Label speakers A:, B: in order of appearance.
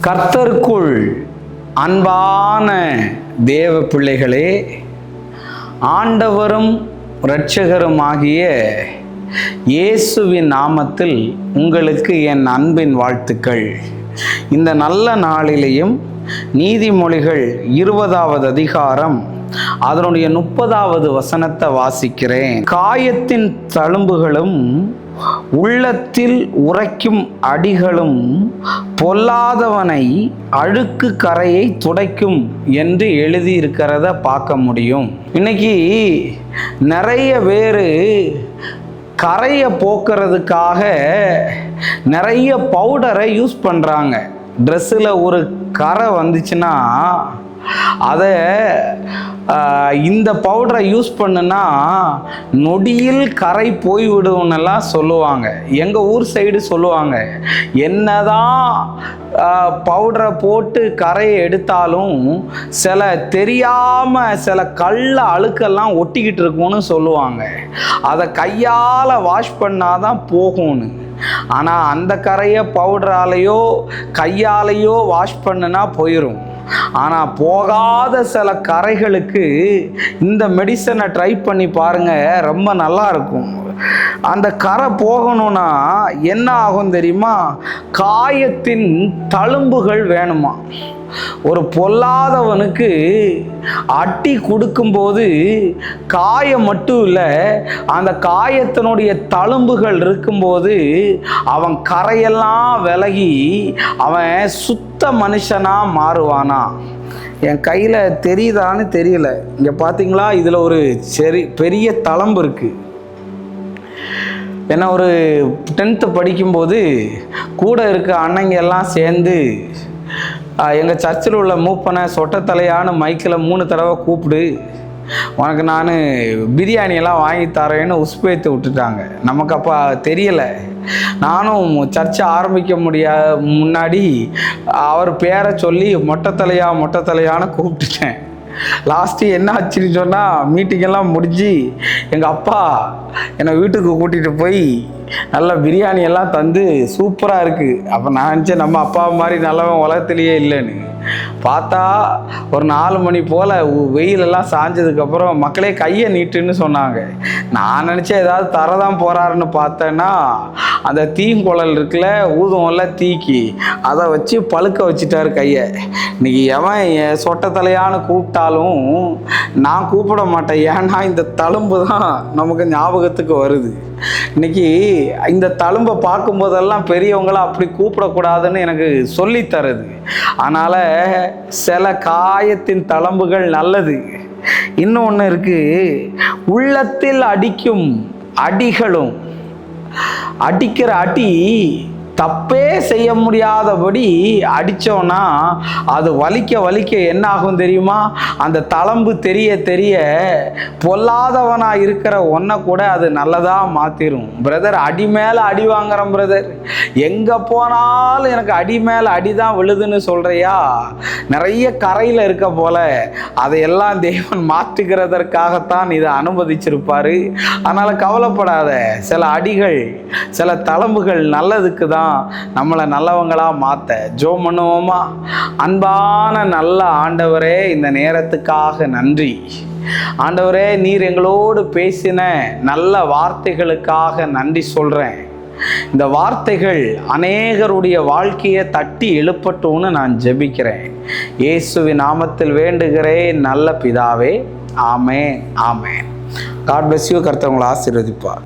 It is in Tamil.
A: கர்த்தருக்குள் அன்பான தேவ பிள்ளைகளே, ஆண்டவரும் இரட்சகருமாகிய இயேசுவின் நாமத்தில் உங்களுக்கு என் அன்பின் வாழ்த்துக்கள். இந்த நல்ல நாளிலேயும் நீதிமொழிகள் 20வது அதிகாரம் அதனுடைய 30வது வசனத்தை வாசிக்கிறேன். காயத்தின் தழும்புகளும் உள்ளத்தில் உரைக்கும் அடிகளும் பொல்லாதவனை அழுக்கு கரையை துடைக்கும் என்று எழுதியிருக்கிறத பார்க்க முடியும். இன்னைக்கு நிறைய பேர் கரையை போக்குறதுக்காக நிறைய பவுடரை யூஸ் பண்ணுறாங்க. ட்ரெஸ்ஸில் ஒரு கரை வந்துச்சுன்னா அதை இந்த பவுடரை யூஸ் பண்ணுனா நொடியில் கரை போய்விடும்னெல்லாம் சொல்லுவாங்க. எங்கள் ஊர் சைடு சொல்லுவாங்க, என்னதான் பவுடரை போட்டு கரையை எடுத்தாலும் சில தெரியாமல் சில கல்ல அழுக்கெல்லாம் ஒட்டிக்கிட்டு இருக்கும்னு சொல்லுவாங்க. அதை கையால் வாஷ் பண்ணாதான் போகும்னு. ஆனால் அந்த கரையை பவுடராலேயோ கையாலேயோ வாஷ் பண்ணுனா போயிடும். ஆனால் போகாத சில கரைகளுக்கு இந்த மெடிசனை ட்ரை பண்ணி பாருங்கள், ரொம்ப நல்லா இருக்கும். அந்த கரை போகணும்னா என்ன ஆகும் தெரியுமா? காயத்தின் தழும்புகள் வேணுமா. ஒரு பொல்லாதவனுக்கு அட்டி கொடுக்கும்போது காயம் மட்டும் இல்லை, அந்த காயத்தினுடைய தழும்புகள் இருக்கும்போது அவன் கரையெல்லாம் விலகி அவன் சுத்த மனுஷனாக மாறுவானா. என் கையில் தெரியுதான்னு தெரியல, இங்கே பார்த்தீங்களா, இதில் ஒரு பெரிய தழும்பு இருக்குது. ஏன்னா ஒரு 10th படிக்கும்போது கூட இருக்க அண்ணங்க எல்லாம் சேர்ந்து எங்கள் சர்ச்சில் உள்ள மூப்பனை சொட்டத்தலையான மைக்கில் 3 தடவை கூப்பிடு, உனக்கு நான் பிரியாணியெல்லாம் வாங்கி தரேன்னு உஸ்பேத்து விட்டுட்டாங்க. நமக்கு அப்போ தெரியலை. நானும் சர்ச்சை ஆரம்பிக்க முன்னாடி அவர் பேரை சொல்லி மொட்டை தலையான்னு கூப்பிட்டுட்டேன். லாஸ்ட்டு என்ன ஆச்சுன்னு சொன்னால், மீட்டிங்கெல்லாம் முடிஞ்சு எங்கள் அப்பா என்னை வீட்டுக்கு கூட்டிகிட்டு போய் நல்ல பிரியாணி எல்லாம் தந்து சூப்பராக இருக்குது. அப்போ நான் நினச்சேன் நம்ம அப்பா மாதிரி நல்லவன் உலகத்துலேயே இல்லைன்னு. பார்த்தா ஒரு 4 மணி போல் வெயிலெல்லாம் சாஞ்சதுக்கப்புறம் மக்களே கையை நீட்டுன்னு சொன்னாங்க. நான் நினச்சேன் ஏதாவது தரதான் போகிறாருன்னு பார்த்தேன்னா, அந்த தீங்குழல் இருக்குல்ல, ஊதுவம்ல தீக்கி, அதை வச்சு பழுக்க வச்சுட்டார் கையை. இன்னைக்கு எவன் சொட்ட தலையான்னு கூப்பிட்டாலும் நான் கூப்பிட மாட்டேன். ஏன்னா இந்த தழும்பு தான் நமக்கு ஞாபகத்துக்கு வருது. இன்னைக்கு இந்த தழும்பை பார்க்கும்போதெல்லாம் பெரியவங்களாம் அப்படி கூப்பிடக்கூடாதுன்னு எனக்கு சொல்லித்தருது. அதனால் சில காயத்தின் தழும்புகள் நல்லது. இன்னொன்று இருக்குது, உள்ளத்தில் அடிக்கும் அடிகளும். அடிக்கிற அடி தப்பே செய்ய முடியாதபடி அடித்தோன்னா அது வலிக்க என்ன ஆகும் தெரியுமா? அந்த தழும்பு தெரிய பொல்லாதவனாக இருக்கிற ஒன்றை கூட அது நல்லதாக மாற்றிடும். பிரதர், அடி மேலே அடி வாங்குறேன் பிரதர், எங்கே போனாலும் எனக்கு அடி மேலே அடி தான் விழுதுன்னு சொல்கிறியா? நிறைய கரையில் இருக்க போல அதையெல்லாம் தேவன் மாற்றுகிறதற்காகத்தான் இதை அனுமதிச்சிருப்பார். அதனால் கவலைப்படாத. சில அடிகள் சில தழும்புகள் நல்லதுக்கு தான் நம்மளை நல்லவங்களா மாத்த. ஜெபம் பண்ணுவோமா? அன்பான நல்ல ஆண்டவரே, இந்த நேரத்துக்காக நன்றி. ஆண்டவரே, நீர் எங்களோடு பேசின நல்ல வார்த்தைகளுக்காக நன்றி சொல்றேன். இந்த வார்த்தைகள் அநேகருடைய வாழ்க்கையை தட்டி எழுப்பட்டும்னு நான் ஜெபிக்கிறேன். இயேசுவின் நாமத்தில் வேண்டுகிறேன் நல்ல பிதாவே. ஆமென், ஆமென். God bless you. கர்த்தர் உங்களை ஆசீர்வதிப்பார்.